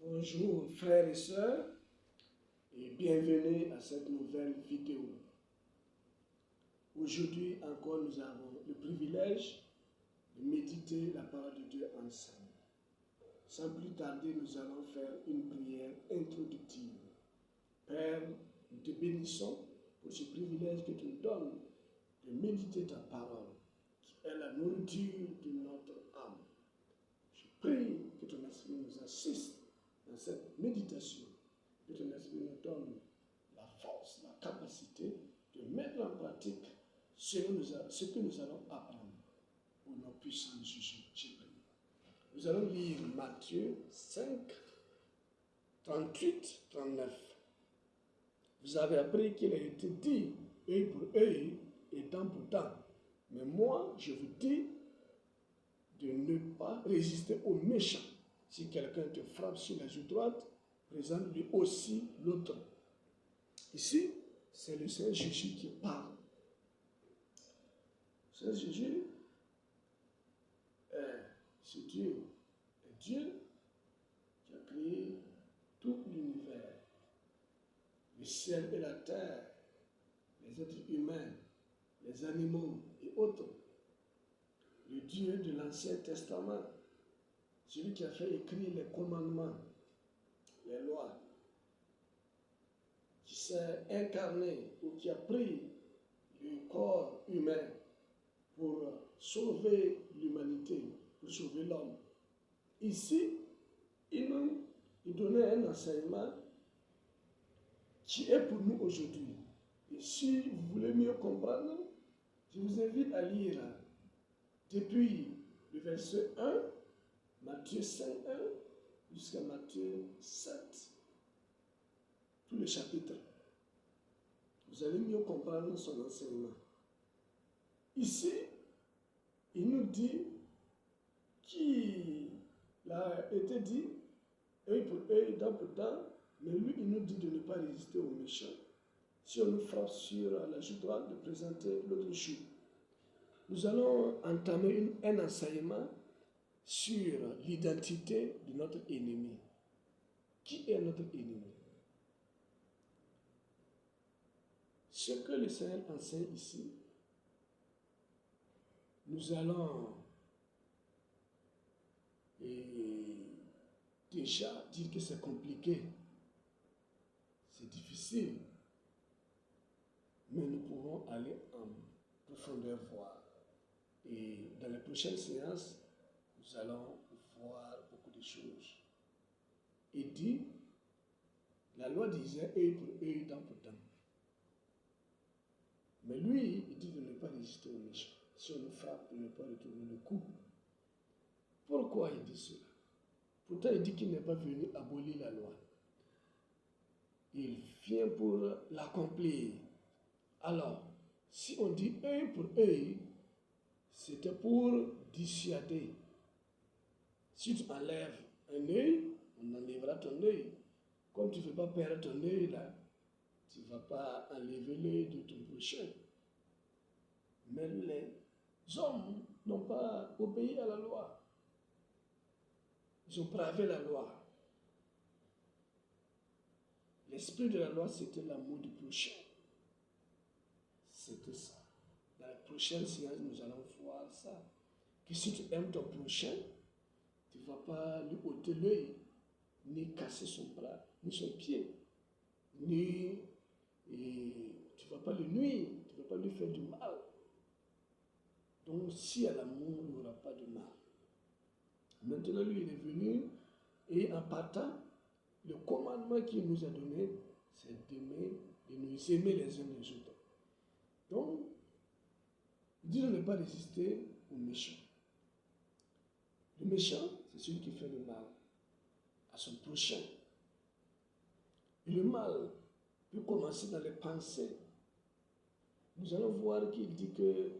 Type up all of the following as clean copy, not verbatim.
Bonjour frères et sœurs et bienvenue à cette nouvelle vidéo. Aujourd'hui encore nous avons le privilège de méditer la parole de Dieu ensemble. Sans plus tarder, nous allons faire une prière introductive. Père, nous te bénissons pour ce privilège que tu nous donnes de méditer ta parole, qui est la nourriture de notre âme. Je prie que ton esprit nous assiste dans cette méditation, que ton esprit nous donne la force, la capacité de mettre en pratique ce que nous allons apprendre au nom puissant de Jésus. Nous allons lire Matthieu 5, 38, 39. Vous avez appris qu'il a été dit œil pour œil et dent pour dent. Mais moi, je vous dis de ne pas résister aux méchants. Si quelqu'un te frappe sur la joue droite, présente-lui aussi l'autre. Ici, c'est le Seigneur Jésus qui parle. Le Seigneur Jésus c'est Dieu. Et Dieu qui a créé tout l'univers, le ciel et la terre, les êtres humains, les animaux et autres. Le Dieu de l'Ancien Testament, celui qui a fait écrire les commandements, les lois, qui s'est incarné ou qui a pris le corps humain pour sauver l'humanité, pour sauver l'homme. Ici, il donnait un enseignement qui est pour nous aujourd'hui. Et si vous voulez mieux comprendre, je vous invite à lire depuis le verset 1, Matthieu 5, 1, jusqu'à Matthieu 7, tous les chapitres. Vous allez mieux comprendre son enseignement. Ici, il nous dit qu'il a été dit œil pour œil, dent pour dent, mais lui, il nous dit de ne pas résister aux méchants. Si on nous frappe sur la joue droite, de présenter l'autre joue. Nous allons entamer un enseignement sur l'identité de notre ennemi. Qui est notre ennemi? Ce que le Seigneur enseigne ici, nous allons déjà dire que c'est compliqué, c'est difficile, mais nous pouvons aller en profondeur voir. Et dans les prochaines séances, nous allons voir beaucoup de choses. Il dit, la loi disait œil pour œil, dent pour dent. Mais lui, il dit de ne pas résister aux méchants. Si on nous frappe, de ne pas retourner le coup. Pourquoi il dit cela? Pourtant, il dit qu'il n'est pas venu abolir la loi. Il vient pour l'accomplir. Alors, si on dit œil pour œil, c'était pour dissuader. Si tu enlèves un œil, on enlèvera ton œil. Comme tu ne veux pas perdre ton œil là, tu ne vas pas enlever l'œil de ton prochain. Mais les hommes n'ont pas obéi à la loi. Ils ont bravé la loi. L'esprit de la loi, c'était l'amour du prochain. C'était ça. Dans la prochaine séance, nous allons voir ça. Que si tu aimes ton prochain, tu ne vas pas lui ôter l'œil, ni casser son bras, ni son pied, ni tu ne vas pas le nuire, tu ne vas pas lui faire du mal. Donc, si à l'amour, il n'y aura pas de mal. Maintenant, lui, il est venu et en partant, le commandement qu'il nous a donné, c'est d'aimer, de nous aimer les uns les autres. Donc, il dit de ne pas résister aux méchants. Le méchant, c'est celui qui fait le mal à son prochain. Et le mal peut commencer dans les pensées. Nous allons voir qu'il dit que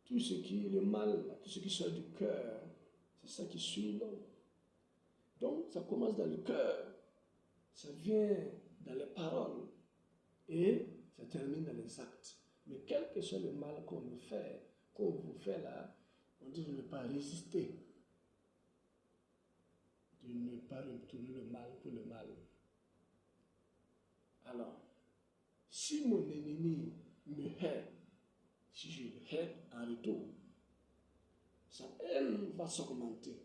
tout ce qui est le mal, tout ce qui sort du cœur, c'est ça qui suit l'homme. Donc, ça commence dans le cœur, ça vient dans les paroles et ça termine dans les actes. Mais quel que soit le mal qu'on nous fait, qu'on vous fait là, on dit de ne pas résister. De de ne pas retourner le mal pour le mal. Alors, si mon ennemi me hait, si je le hais en retour, sa haine va s'augmenter.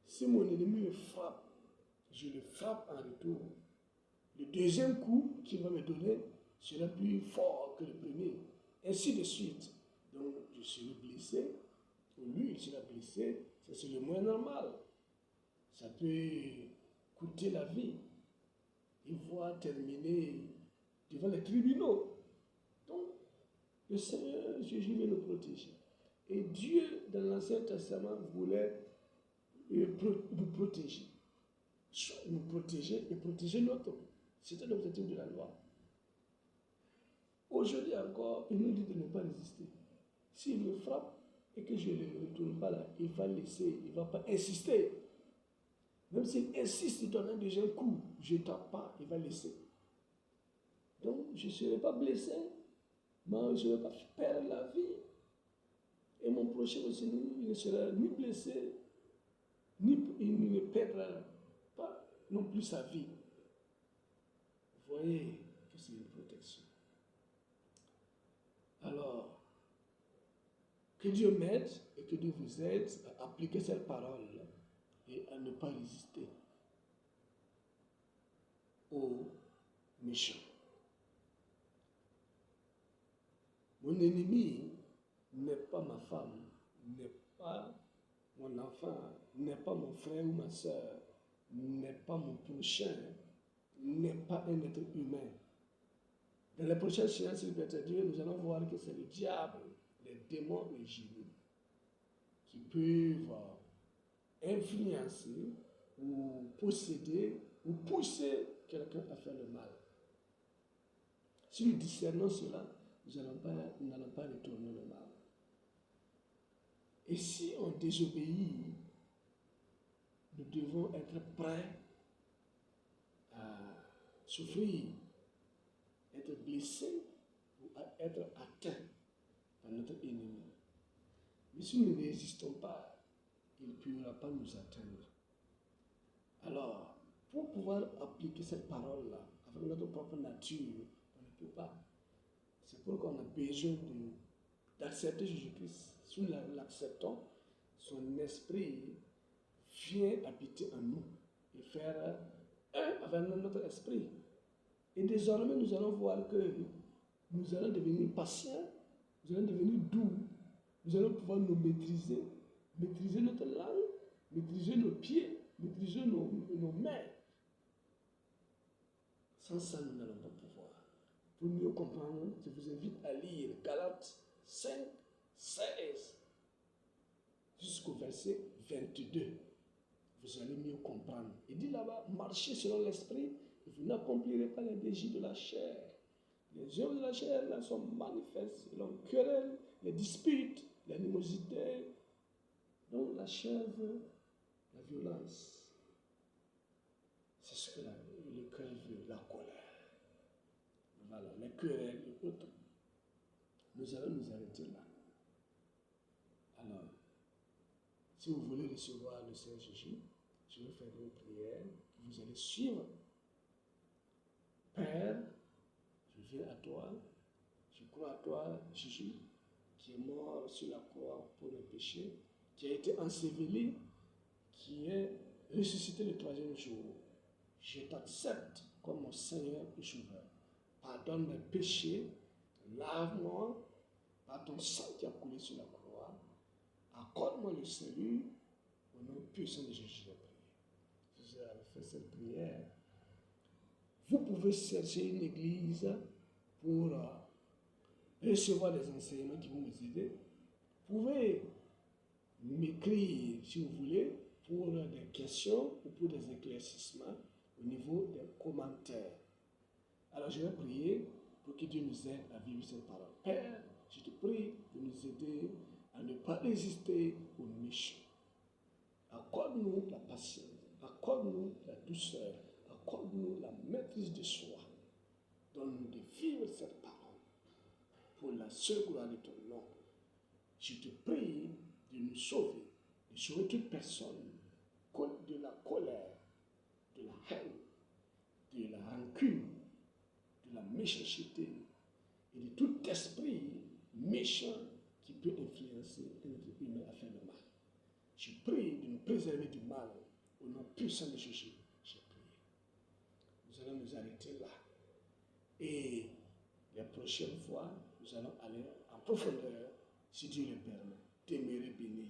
Si mon ennemi me frappe, je le frappe en retour. Le deuxième coup qu'il va me donner sera plus fort que le premier. Ainsi de suite. Donc, je serai blessé, ou lui, il sera blessé. Ça, c'est le moins normal. Ça peut coûter la vie. Il va terminer devant les tribunaux. Donc, le Seigneur Jésus veut nous protéger. Et Dieu, dans l'Ancien Testament, voulait nous protéger. Soit nous protéger et protéger l'autre. C'était l'objectif de la loi. Aujourd'hui encore, il nous dit de ne pas résister. S'il me frappe et que je ne le retourne pas là, il va laisser, il ne va pas insister. Même s'il insiste, il donne un deuxième coup, je ne tape pas, il va laisser. Donc, je ne serai pas blessé, mais je ne vais pas perdre la vie. Et mon prochain aussi, il ne sera ni blessé, ni il ne perdra pas non plus sa vie. Vous voyez que c'est une protection. Alors, que Dieu m'aide et que Dieu vous aide à appliquer cette parole et à ne pas résister aux méchants. Mon ennemi n'est pas ma femme, n'est pas mon enfant, n'est pas mon frère ou ma soeur, n'est pas mon prochain, n'est pas un être humain. Dans les prochaines séances, s'il peut être Dieu, nous allons voir que c'est le diable, les démons, les génies, qui peuvent influencer ou posséder ou pousser quelqu'un à faire le mal. Si nous discernons cela, nous n'allons pas retourner le mal. Et si on désobéit, nous devons être prêts à souffrir, être blessés ou à être atteints par notre ennemi. Mais si nous ne résistons pas, il ne pourra pas nous atteindre. Alors, pour pouvoir appliquer cette parole-là avec notre propre nature, on ne peut pas. C'est pourquoi on a besoin d'accepter Jésus-Christ. Si nous l'acceptons, son esprit vient habiter en nous et faire un avec notre esprit. Et désormais, nous allons voir que nous allons devenir patients, nous allons devenir doux, nous allons pouvoir nous maîtriser, maîtriser notre langue, maîtriser nos pieds, maîtriser nos mains. Sans ça, nous n'allons pas pouvoir. Pour mieux comprendre, je vous invite à lire Galates 5, 16 jusqu'au verset 22. Vous allez mieux comprendre. Il dit là-bas, marchez selon l'esprit, et vous n'accomplirez pas les désirs de la chair. Les œuvres de la chair là sont manifestes, les querelles, les disputes, l'animosité. Donc la chair veut la violence. C'est ce que le cœur veut, la colère. Voilà, les querelles et autres. Nous allons nous arrêter là. Alors, si vous voulez recevoir le Seigneur Jésus, je vais faire une prière que vous allez suivre. Père, je viens à toi, je crois à toi, Jésus, qui est mort sur la croix pour mes péchés, qui a été enseveli, qui est ressuscité le troisième jour. Je t'accepte comme mon Seigneur et Sauveur. Pardonne mes péchés, lave-moi par ton sang qui a coulé sur la croix. Accorde-moi le salut au nom puissant de Jésus. Vous avez fait cette prière. Vous pouvez chercher une église pour recevoir des enseignements qui vont vous aider. Vous pouvez m'écrire, si vous voulez, pour des questions ou pour des éclaircissements au niveau des commentaires. Alors je vais prier pour que Dieu nous aide à vivre cette parole. Père, je te prie de nous aider à ne pas résister aux méchants. Accorde-nous la patience, accorde-nous la douceur, accorde-nous la maîtrise de soi. Donne-nous de vivre cette parole pour la seule gloire de ton nom. Je te prie de nous sauver, de sauver toute personne colère, de la haine, de la rancune, de la méchanceté et de tout esprit méchant qui peut influencer un être humain à faire le mal. Je prie de nous préserver du mal au nom puissant de Jésus. J'ai prié. Nous allons nous arrêter là. Et la prochaine fois, nous allons aller en profondeur, si Dieu le permet. T'aimerai béni.